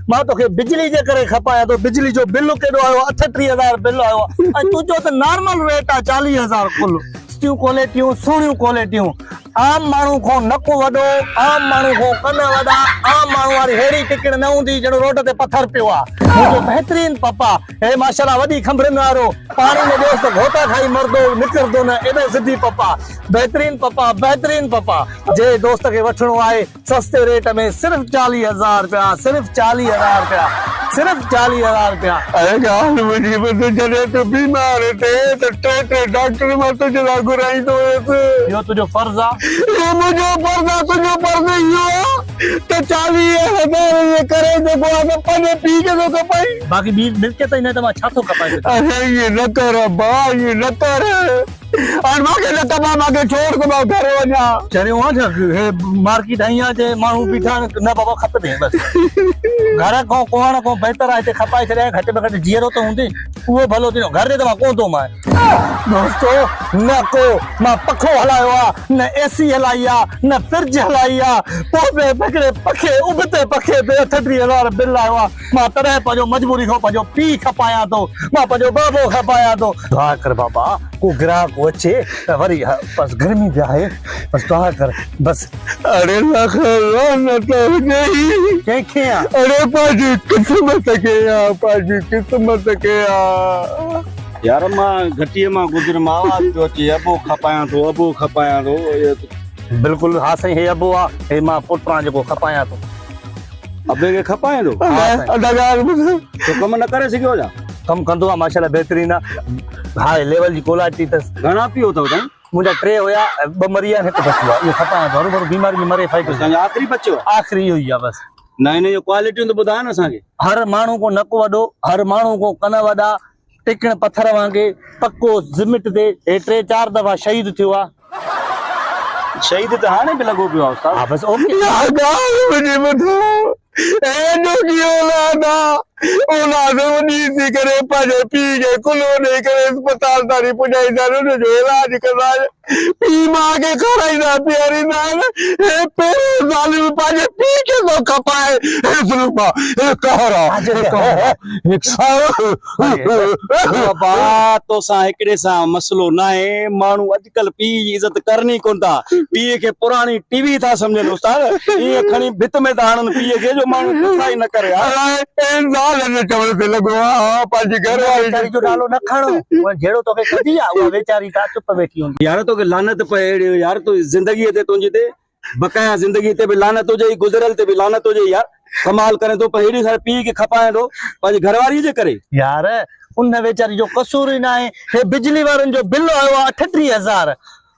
मां तोखे बिजली जे करे खपाया तो बिजली जो बिल केॾो आयो 38,000 बिल आयो ऐं तू जो त नॉर्मल रेट आ 40,000 कुल सुठियूं क्वालिटियूं सुहिणियूं क्वालिटियूं आम माण्हू खां नकु वॾो आम माण्हू खां कन वॾा आम माण्हू वारी हेड़ी टिकट न हूंदी जहिड़ो रोड ते पत्थर पियो आहे मुंहिंजो बहितरीन पप्पा हे माशाल्लाह वॾी खंभरनि वारो पाणी में ॾियोसि त घोटा खाई मरदो निकिरंदो न एॾो सिधी पप्पा बहितरीन पप्पा जे दोस्त खे वठिणो आहे सस्ते रेट में सिर्फ़ 40,000 रुपया सिर्फ़ 40,000 रुपया सिर्फ़ 40,000 रुपया अरे ॻाल्हि मुंहिंजी ॿुध जॾहिं तूं बीमार थिए त टे डॉक्टर मां तुंहिंजे लाइ घुराईंदो हुयसि इहो तुंहिंजो फर्ज़ आहे इहो मुंहिंजो फर्ज़ आहे तुंहिंजो फर्ज़ इहो आहे त 40,000 जे करे जेको आहे त पंहिंजे पीउ खे थो खपाई बाक़ी ॿी मिल्कियत न त मां छा थो खपाए अरे ये न कर भाउ ये न कर और मूंखे न कमां मूंखे छोड़ के मां घर वञा चरियो आहे हे मार्केट आई आहे जे माण्हू बीठा न बाबा खपे बस घर खां कोण खां बहितर आहे हिते खपाए छॾिया घटि में घटि जीअरो त हूंदी उहो भलो थींदो घर ते त मां कोन थो मां दोस्तो न को मां पखो हलायो आहे न एसी हलाई आहे न फ्रिज हलाई आहे पोइ बि हिकिड़े पखे उबते पखे ते 38,000 बिल आयो आहे मां तॾहिं पंहिंजो मजबूरी खां पंहिंजो पीउ खपायां थो मां पंहिंजो बाबो खपायां थो दुआ कर बाबा को ग्राहक अचे त वरी बस गर्मी बि आहे बस दुआ कर बस अरे लख लानत हुजे कंहिंखे आहे अरे पंहिंजी क़िस्मत खे आहे पंहिंजी क़िस्मत खे आहे यार मां घटीअ मां गुज़र मां आवाज़ पियो अचे अबो खपायां थो बिल्कुलु हा साईं हे अबो आहे हे मां पुट जेको खपायां थो अबे खे खपायां थो तो कम न करे सघियो छा कमु कंदो आहे माशाल्लाह बहितरीन आहे हाई लेवल जी क्वालिटी अथसि घणा पियो अथव तव्हां मुंहिंजा 3 हुया 2 मरी आहिनि 1 बचियो आहे इहो खपायां थो हरू बीमारी में मरे फाइदो तव्हांजो आख़िरी बचियो आख़िरी इहो ई आहे बसि न हिन जो क्वालिटियूं त ॿुधायो न असांखे हर माण्हू को नकु वॾो हर माण्हू को कन वॾा टिकण पत्थर वांगे पक्को ज़िमिट ते हे 3-4 दफ़ा शहीद थियो आहे शहीद त हाणे बि लॻो पियो आहे उस्ताद हा बसि ओके ॻाल्हि मुंहिंजी ॿुधो एॾो की औलाद वॾी थी करे पंहिंजे पीउ खे कुलो ॾेई करे अस्पताल ताईं पुॼाईंदा आहिनि हुनजो इलाज कंदा आहिनि पीउ माउ खे खाराईंदा पीआरींदा आहिनि हे पहिरियों ज़ालिम पंहिंजे पीउ खे थो खपाए हे ज़ुल्म हे कहर बाबा तोसां हिकिड़े सां मसलो न आहे माण्हू अॼुकल्ह पीउ जी इज़त करनी कोन था पीउ खे पुराणी टीवी था सम्झनि उस्ताद ईअं खणी भित में था हणनि पीउ खे जो माण्हू पुछा ई न करे चवण ते लॻो आहे पंहिंजी घरवारी जो नालो न खणो जहिड़ो तोखे कढी आहे उहा वेचारी का चुप वेठी हूंदी यार तोखे लानत पए अहिड़ी यार तूं ज़िंदगीअ ते तुंहिंजे ते बकाया ज़िंदगी ते बि लानत हुजे गुज़रियल ते बि लानत हुजे यार कमाल करे थो पर हेड़ी सारे पीउ खे खपाए थो पंहिंजी घरवारीअ जे करे यार उन वेचारी जो कसूर ई न आहे हे बिजली वारनि जो बिल आयो आहे 38,000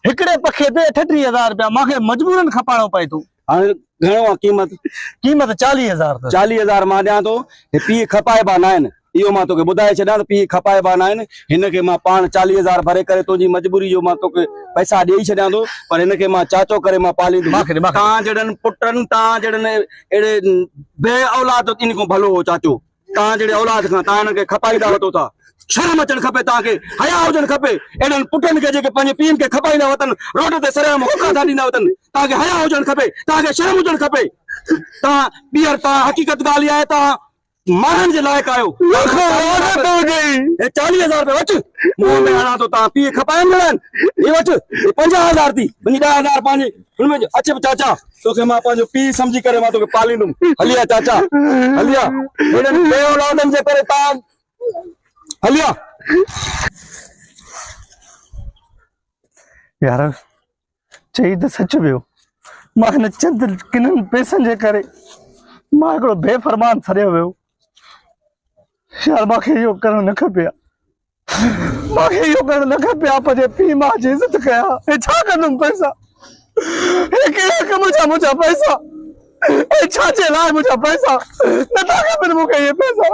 हिकिड़े पखे ते 38,000 रुपया मूंखे मजबूरन खपाइणो पए थो हाणे घणो आहे कीमत 40,000 40,000 मां ॾियां थो हे पीउ खपाइबा न आहिनि इहो मां तोखे ॿुधाए छॾियां त पीउ खपाइबा न आहिनि हिनखे मां पाण 40,000 भरे करे तुंहिंजी मजबूरी जो मां तोखे पैसा ॾेई छॾियां थो पर हिनखे मां चाचो करे मां पालींदुमि तव्हां जहिड़नि पुटनि तव्हां जहिड़नि अहिड़े बे औलाद इन खां भलो हो चाचो तव्हां जहिड़े औलाद खां तव्हां हिनखे खपाईंदा वठो था शर्म अचणु खपे तव्हांखे हया हुजणु खपे एॾनि पुटनि खे जेके पंहिंजे पीउनि खे खपाईंदा वतन रोड ते सरेआम होका था ॾींदा वतन तव्हांखे हया हुजणु खपे तव्हांखे शर्म हुजणु खपे तव्हां ॿीहर तव्हां हक़ीक़त ॻाल्हि आहे तव्हां मारन जे लायक आयो 40,000 रुपया वच मुंह में हणा तो तव्हां पीउ खपाइनि मिलनि ये वच 50,000 थी वञी 10,000 पंहिंजे हुनमें अच चाचा तोखे मां पंहिंजो पीउ सम्झी करे मां तोखे पालींदुमि हलिया चाचा हलिया हेॾनि बे औलादनि जे करे तव्हां हलिया यार चई त सच वियो मां हिन चंद किननि पैसनि जे करे मां हिकिड़ो बेफ़रमान सड़ियो वियो यार मूंखे इहो करणु न खपे पंहिंजे पीउ माउ जी इज़त कयां हे छा कंदुमि पैसा हे कहिड़े कम जा मुंहिंजा पैसा हे छा जे लाइ मुंहिंजा पैसा नथा खपनि मूंखे इहे पैसा